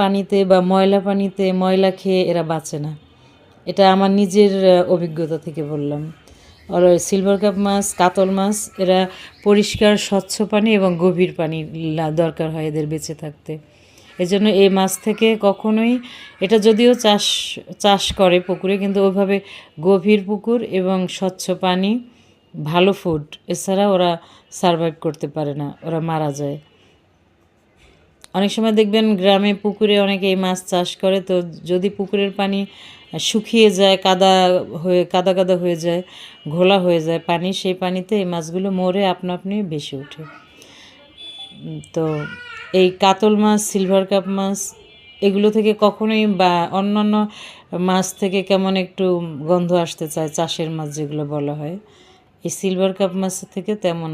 পানিতে বা ময়লা পানিতে ময়লা খেয়ে এরা বাঁচে না। এটা আমার নিজের অভিজ্ঞতা থেকে বললাম। আর সিলভার কাপ মাছ, কাতল মাছ এরা পরিষ্কার স্বচ্ছ পানি এবং গভীর পানি দরকার হয় এদের বেঁচে থাকতে। এজন্য এই মাছ থেকে কখনোই, এটা যদিও চাষ করে পুকুরে, কিন্তু ওইভাবে গভীর পুকুর এবং স্বচ্ছ পানি, ভালো ফুড এছাড়া ওরা সারভাইভ করতে পারে না, ওরা মারা যায়। অনেক সময় দেখবেন গ্রামে পুকুরে অনেকে এই মাছ চাষ করে, তো যদি পুকুরের পানি শুকিয়ে যায়, কাদা কাদা হয়ে যায়, ঘোলা হয়ে যায় পানি, সেই পানিতে এই মাছগুলো মরে আপনা আপনি ভেসে ওঠে। তো এই কাতল মাছ, সিলভার কাপ মাছ এগুলো থেকে কখনোই, বা অন্যান্য মাছ থেকে কেমন একটু গন্ধ আসতে চায়, চাষের মাছ যেগুলো বলা হয়, এই সিলভার কাপ মাছ থেকে তেমন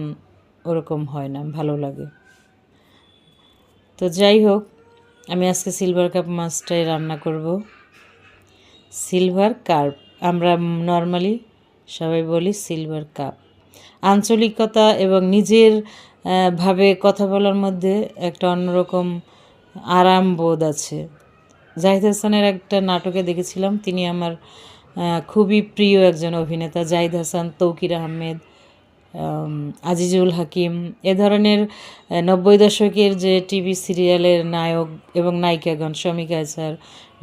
ওরকম হয় না, ভালো লাগে। তো যাই হোক, আমি আজকে সিলভার কাপ মাছটাই রান্না করব। সিলভার কার্প, আমরা নর্মালি সবাই বলি সিলভার কাপ। আঞ্চলিকতা এবং নিজের ভাবে কথা বলার মধ্যে একটা অন্যরকম আরাম বোধ আছে। জাহিদ হাসানের একটা নাটকে দেখেছিলাম, তিনি আমার খুবই প্রিয় একজন অভিনেতা। জাহিদ হাসান, তৌকির আহমেদ, আজিজুল হাকিম, এ ধরনের 90 দশকের যে টিভি সিরিয়ালের নায়ক এবং নায়িকাগণ, শমিকা আয়সার,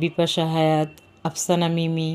বিপাশা হায়াত, আফসানা মিমি,